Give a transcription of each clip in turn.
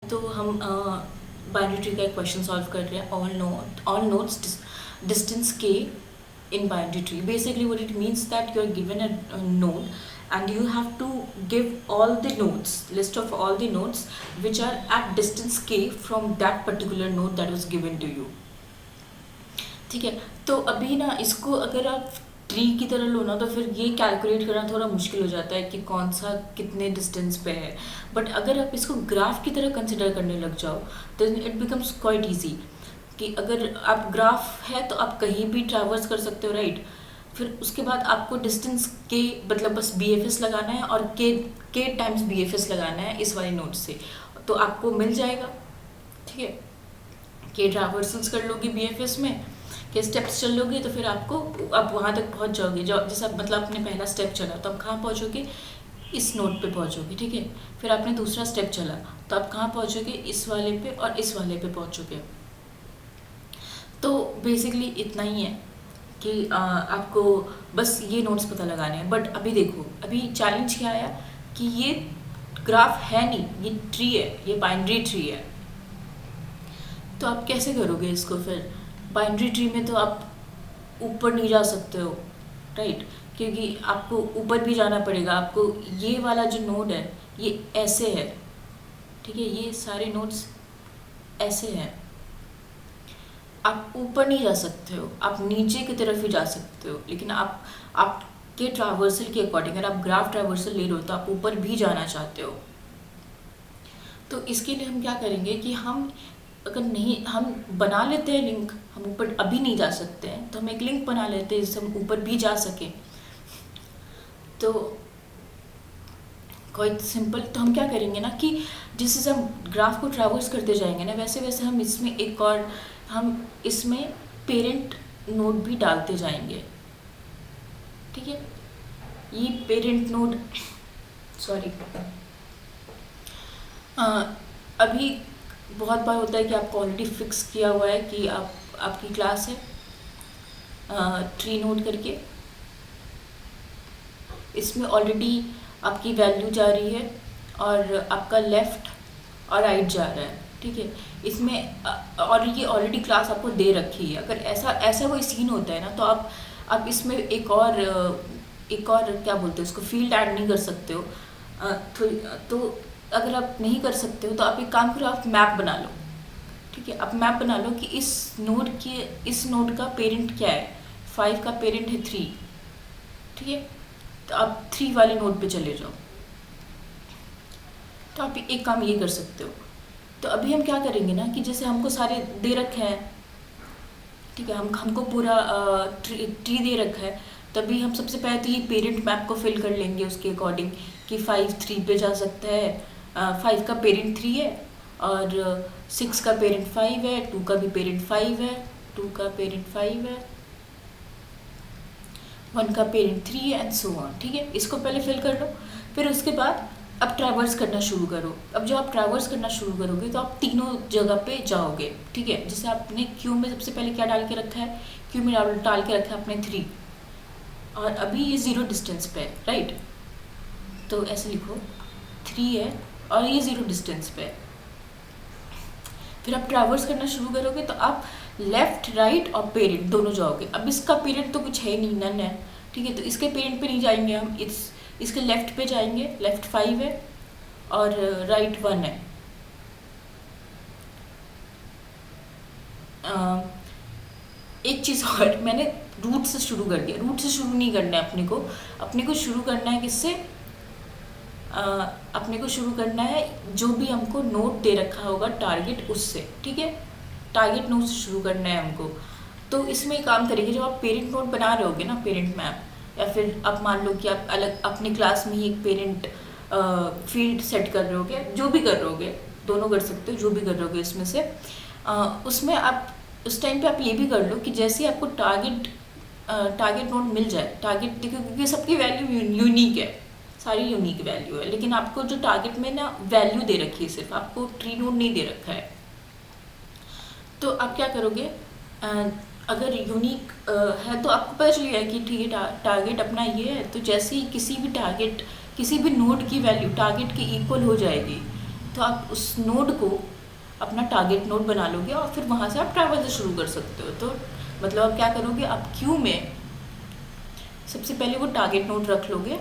तो हम binary tree का एक क्वेश्चन सॉल्व कर रहे हैं. All nodes distance k in binary tree. Basically what it means that you are given a node and you have to give all the nodes, list of all the nodes which are at distance k from that particular node that was given to you. ठीक है. तो अभी ना इसको अगर आप tree की तरह लो ना तो फिर ये कैलकुलेट करना थोड़ा मुश्किल हो जाता है कि कौन सा कितने डिस्टेंस पे है. बट अगर आप इसको ग्राफ की तरह कंसिडर करने लग जाओ then it becomes quite easy कि अगर आप ग्राफ है तो आप कहीं भी ट्रैवर्स कर सकते हो, राइट. फिर उसके बाद आपको डिस्टेंस के मतलब बस BFS लगाना है और के टाइम्स BFS लगाना है इस वाले नोड से, तो आपको मिल जाएगा. ठीक है. के ट्रैवर्सल्स कर लोगे BFS में, के स्टेप्स चल लोगे तो फिर आपको आप वहाँ तक पहुँच जाओगे. जैसे आप मतलब आपने पहला स्टेप चला तो आप कहाँ पहुँचोगे, इस नोड पे पहुँचोगे. ठीक है. फिर आपने दूसरा स्टेप चला तो आप कहाँ पहुँचोगे, इस वाले पे और इस वाले पे पहुँचोगे. तो बेसिकली इतना ही है कि आपको बस ये नोट्स पता लगाने हैं. बट अभी देखो, अभी चैलेंज क्या आया कि ये ग्राफ है नहीं, ये ट्री है, ये बाइनरी ट्री है. तो आप कैसे करोगे इसको फिर. बाइनरी ट्री में तो आप ऊपर नहीं जा सकते हो, राइट, क्योंकि आपको ऊपर भी जाना पड़ेगा. आपको ये वाला जो नोड है ये ऐसे है. ठीक है. ये सारे नोड्स ऐसे हैं. आप ऊपर नहीं जा सकते हो, आप नीचे की तरफ ही जा सकते हो. लेकिन आपके ट्रैवर्सल के अकॉर्डिंग अगर आप ग्राफ ट्रैवर्सल ले रहे हो तो आप ऊपर भी जाना चाहते हो. तो इसके लिए हम क्या करेंगे कि हम अगर नहीं, हम बना लेते हैं लिंक. हम ऊपर अभी नहीं जा सकते हैं तो हम एक लिंक बना लेते हैं जिससे हम ऊपर भी जा सकें. तो क्वाइट सिंपल. तो हम क्या करेंगे ना कि जिससे हम ग्राफ को ट्रैवर्स करते जाएंगे ना वैसे वैसे हम इसमें पेरेंट नोड भी डालते जाएंगे. ठीक है. ये पेरेंट नोड सॉरी अभी बहुत बार होता है कि आपको ऑलरेडी फिक्स किया हुआ है कि आपकी क्लास है ट्री नोड करके, इसमें ऑलरेडी आपकी वैल्यू जा रही है और आपका लेफ़्ट और राइट जा रहा है. ठीक है. इसमें और ये ऑलरेडी क्लास आपको दे रखी है. अगर ऐसा कोई सीन होता है ना तो आप इसमें एक और क्या बोलते हैं उसको, फील्ड ऐड नहीं कर सकते हो. तो अगर आप नहीं कर सकते हो तो आप एक काम करो, आप मैप बना लो. ठीक है. आप मैप बना लो कि इस नोड का पेरेंट क्या है. 5 का पेरेंट है 3. ठीक है. तो आप 3 वाले नोड पे चले जाओ. तो आप एक काम ये कर सकते हो. तो अभी हम क्या करेंगे ना कि जैसे हमको सारे दे रखे हैं, ठीक है, हमको पूरा ट्री दे रखा है. तभी हम सबसे पहले तो ये पेरेंट मैप को फिल कर लेंगे उसके अकॉर्डिंग कि 5 3 पे जा सकता है. 5 का पेरेंट 3 है और 6 का पेरेंट 5 है, 2 का भी पेरेंट 5 है, 2 का पेरेंट 5 है, 1 का पेरेंट 3 है एंड सो ऑन. ठीक है. इसको पहले फिल कर लो. फिर उसके बाद अब ट्रैवर्स करना शुरू करो. अब जब आप ट्रैवर्स करना शुरू करोगे तो आप तीनों जगह पे जाओगे. ठीक है. जैसे आपने क्यू में सबसे पहले क्या डाल के रखा है, क्यू में डाल के रखा है आपने 3 और अभी ये 0 डिस्टेंस पे है, राइट. तो ऐसे लिखो 3 है और ये 0 डिस्टेंस पे है. फिर आप ट्रैवर्स करना शुरू करोगे तो आप लेफ्ट राइट और पेरेंट दोनों जाओगे. अब इसका पेरेंट तो कुछ है नहीं, नन है. ठीक है. तो इसके पेरेंट पे नहीं जाएंगे हम, इसके लेफ्ट पे जाएंगे. लेफ्ट 5 है और राइट 1 है. एक चीज़ और, मैंने रूट से शुरू कर दिया. रूट से शुरू नहीं करना है अपने को शुरू करना है किससे, अपने को शुरू करना है जो भी हमको नोट दे रखा होगा टारगेट उससे. ठीक है. टारगेट नोट से शुरू करना है हमको. तो इसमें काम करेंगे जब आप पेरेंट नोट बना रहे होगे ना, पेरेंट मैप, या फिर आप मान लो कि आप अलग अपनी क्लास में ही एक पेरेंट फील्ड सेट कर रहे होगे, जो भी कर रहे होगे, दोनों कर सकते हो, जो भी कर रहे होगे इसमें से. उसमें आप उस टाइम पे आप ये भी कर लो कि जैसे ही आपको टारगेट नोड मिल जाए, टारगेट देखो क्योंकि सबकी वैल्यू यूनिक है, सारी यूनिक वैल्यू है, लेकिन आपको जो टारगेट में ना वैल्यू दे रखी है, सिर्फ आपको ट्री नोड नहीं दे रखा है. तो आप क्या करोगे, अगर यूनिक है तो आपको पता चल गया कि ठीक है टारगेट अपना ये है. तो जैसे ही किसी भी नोड की वैल्यू टारगेट के इक्वल हो जाएगी तो आप उस नोड को अपना टारगेट नोड बना लोगे और फिर वहाँ से आप ट्रैवल शुरू कर सकते हो। तो मतलब आप क्या करोगे, आप क्यू में सबसे पहले वो टारगेट नोड रख लोगे,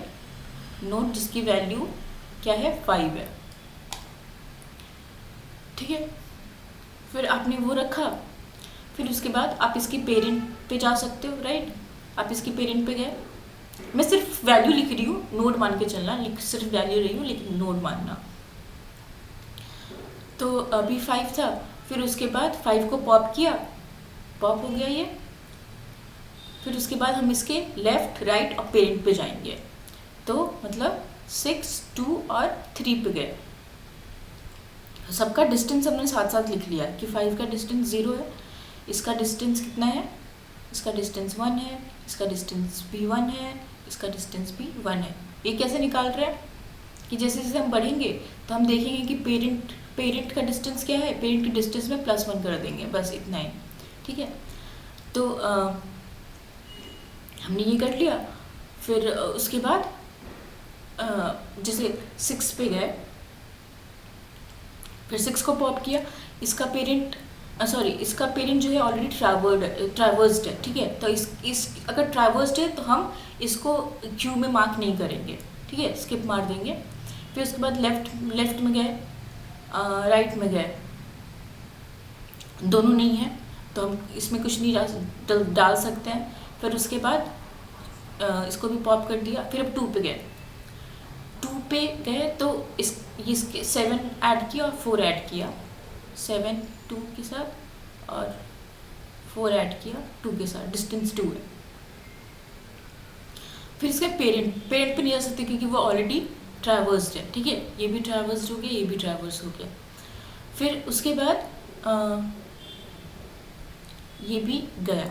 नोड जिसकी वैल्यू क्या है 5 है, ठीक है। फिर आपने वो रखा, फिर उसके बाद आप इसकी पेरेंट पे जा सकते हो, राइट। आप इसकी पेरेंट पे गए, मैं सिर्फ वैल्यू लिख रही हूँ, नोड मान के चलना, सिर्फ वैल्यू रही हूँ लेकिन नोड मानना। तो अभी 5 था, फिर उसके बाद 5 को पॉप किया, पॉप हो गया ये। फिर उसके बाद हम इसके लेफ्ट राइट और पेरेंट पे जाएंगे, तो मतलब 6, 2 और 3 पे गए। सबका डिस्टेंस हमने साथ साथ लिख लिया कि 5 का डिस्टेंस 0 है, इसका डिस्टेंस कितना है, इसका डिस्टेंस 1 है, इसका डिस्टेंस भी 1 है, इसका डिस्टेंस भी 1 है। ये कैसे निकाल रहे हैं कि जैसे जैसे हम बढ़ेंगे तो हम देखेंगे कि पेरेंट का डिस्टेंस क्या है, पेरेंट के डिस्टेंस में +1 कर देंगे, बस इतना ही, ठीक है। तो हमने ये कर लिया। फिर उसके बाद जैसे 6 पे गए, फिर 6 को पॉप किया, इसका पेरेंट इसका पेरेंट जो है ऑलरेडी ट्रैवर्स्ड है, ठीक है। तो इस अगर ट्रैवर्स्ड है तो हम इसको क्यू में मार्क नहीं करेंगे, ठीक है, स्किप मार देंगे। फिर उसके बाद लेफ्ट में गए, राइट में गए, दोनों नहीं है तो हम इसमें कुछ नहीं डाल सकते हैं। फिर उसके बाद इसको भी पॉप कर दिया। फिर अब 2 पे गए, 2 पे गए तो इसके 7 ऐड किया और 4 ऐड किया, 7 2 के साथ और 4 ऐड किया 2 के साथ, डिस्टेंस 2 है। फिर इसका पेरेंट पे नहीं जा सकते क्योंकि वो ऑलरेडी ट्रैवर्स्ड है, ठीक है। ये भी ट्रैवर्स्ड हो गया, ये भी ट्रैवर्स हो गया। फिर उसके बाद ये भी गया,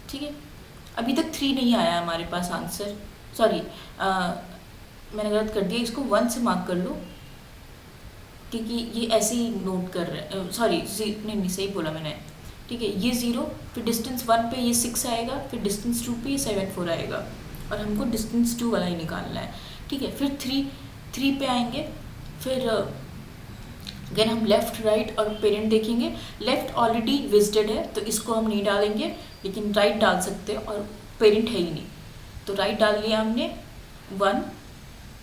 ठीक है। अभी तक 3 नहीं आया हमारे पास आंसर, सॉरी मैंने गलत कर दिया, इसको 1 से मार्क कर लो क्योंकि ये ऐसे ही नोट कर रहे हैं, सॉरी नहीं सही बोला मैंने, ठीक है। ये 0, फिर डिस्टेंस 1 पे ये 6 आएगा, फिर डिस्टेंस 2 पे ये 7 4 आएगा और हमको डिस्टेंस 2 वाला ही निकालना है, ठीक है। फिर 3 पे आएंगे, फिर अगर हम लेफ्ट राइट और पेरेंट देखेंगे, लेफ्ट ऑलरेडी विजिटेड है तो इसको हम नहीं डालेंगे, लेकिन राइट डाल सकते हैं और पेरेंट है ही नहीं, तो राइट डाल लिया हमने 1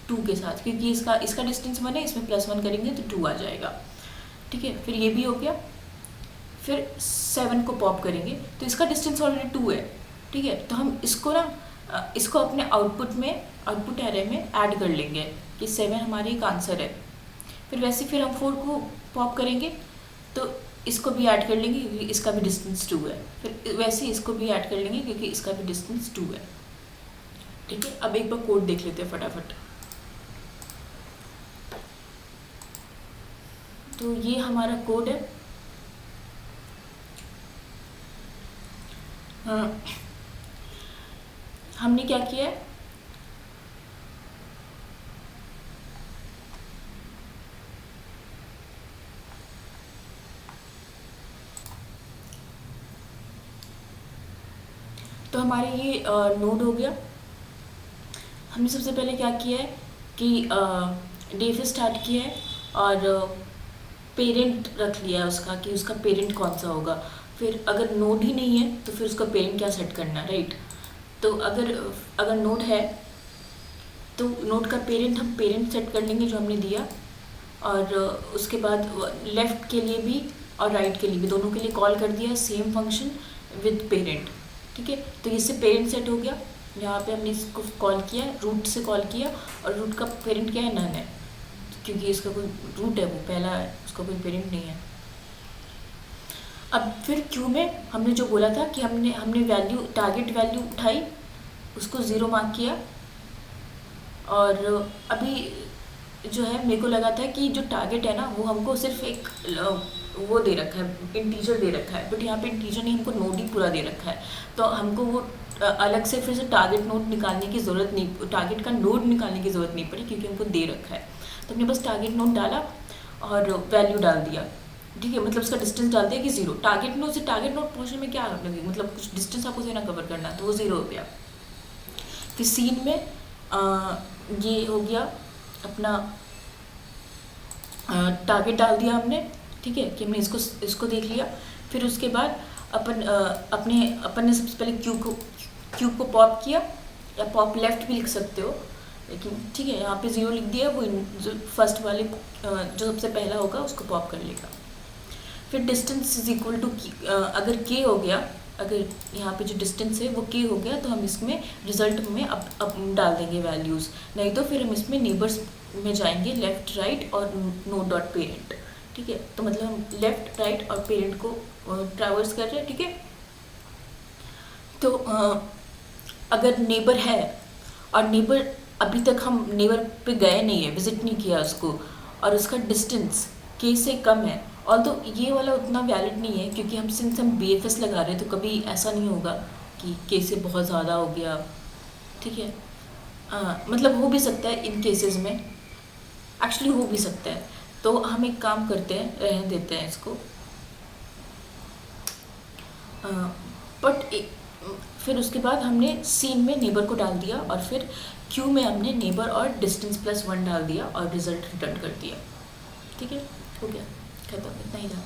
2 के साथ, क्योंकि इसका डिस्टेंस 1 है, इसमें +1 करेंगे तो 2 आ जाएगा, ठीक है। फिर ये भी हो गया। फिर 7 को पॉप करेंगे तो इसका डिस्टेंस ऑलरेडी 2 है, ठीक है। तो हम इसको अपने आउटपुट एरे में ऐड कर लेंगे कि 7 हमारी एक आंसर है। फिर वैसे फिर हम 4 को पॉप करेंगे तो इसको भी ऐड कर लेंगे क्योंकि इसका भी डिस्टेंस 2 है। फिर वैसे इसको भी ऐड कर लेंगे क्योंकि इसका भी डिस्टेंस 2 है, ठीक है। अब एक बार कोड देख लेते हैं फटाफट। तो ये हमारा कोड है। हमने क्या किया है, तो हमारे ये नोड हो गया। हमने सबसे पहले क्या किया है कि डे से स्टार्ट किया है और पेरेंट रख लिया है उसका कि उसका पेरेंट कौन सा होगा। फिर अगर नोड ही नहीं है तो फिर उसका पेरेंट क्या सेट करना, राइट। तो अगर नोड है तो नोड का पेरेंट हम पेरेंट सेट कर लेंगे जो हमने दिया, और उसके बाद लेफ़्ट के लिए भी और राइट के लिए भी, दोनों के लिए कॉल कर दिया सेम फंक्शन विद पेरेंट, ठीक है। तो इससे पेरेंट सेट हो गया। यहाँ पे हमने इसको कॉल किया, रूट से कॉल किया, और रूट का पेरेंट क्या है, नन है, क्योंकि इसका कोई रूट है, वो पहला है, उसका कोई पेरेंट नहीं है। अब फिर क्यू में हमने जो बोला था कि हमने वैल्यू टारगेट वैल्यू उठाई, उसको 0 मार्क किया, और अभी जो है मेरे को लगा था कि जो टारगेट है ना वो हमको सिर्फ एक वो दे रखा है, इंटीजर दे रखा है, बट यहाँ पे इंटीजर नहीं, हमको नोड ही पूरा दे रखा है। तो हमको वो अलग से फिर से टारगेट नोड निकालने की ज़रूरत नहीं, टारगेट का नोड निकालने की ज़रूरत नहीं पड़ी क्योंकि हमको दे रखा है। तो हमने बस टारगेट नोड डाला और वैल्यू डाल दिया, ठीक है। मतलब उसका डिस्टेंस डाल दिया कि 0। टारगेट नोड से टारगेट नोड पहुँचने में क्या लगेगा, मतलब कुछ डिस्टेंस आपको से ना कवर करना, तो वो 0 हो गया। फिर सीन में ये हो गया अपना टारगेट डाल दिया हमने, ठीक है, कि हमने इसको देख लिया। फिर उसके बाद अपन ने सबसे पहले क्यू को पॉप किया, या पॉप लेफ्ट भी लिख सकते हो, लेकिन ठीक है, यहाँ पे 0 लिख दिया। वो जो फर्स्ट वाले जो सबसे पहला होगा उसको पॉप कर लेगा। फिर डिस्टेंस इज इक्वल टू, अगर के हो गया, अगर यहाँ पे जो डिस्टेंस है वो के हो गया, तो हम इसमें रिजल्ट में अब डाल देंगे वैल्यूज़। नहीं तो फिर हम इसमें नेबर्स में जाएंगे, लेफ्ट राइट और नोड डॉट पेरेंट, ठीक है। तो मतलब हम लेफ्ट राइट और पेरेंट को ट्रैवर्स कर रहे हैं, ठीक है। तो अगर नेबर है और नेबर अभी तक हम नेबर पे गए नहीं है, विजिट नहीं किया उसको, और उसका डिस्टेंस के से कम है, और तो ये वाला उतना वैलिड नहीं है, क्योंकि हम BFS लगा रहे हैं, तो कभी ऐसा नहीं होगा कि के से बहुत ज़्यादा हो गया, ठीक है। मतलब हो भी सकता है इन केसेस में, एक्चुअली हो भी सकता है। तो हम एक काम करते हैं, रहने देते हैं इसको। बट फिर उसके बाद हमने सीन में नेबर को डाल दिया, और फिर क्यू में हमने नेबर और डिस्टेंस +1 डाल दिया और रिजल्ट रिटर्न कर दिया, ठीक है। हो गया, खत्म, इतना ही था।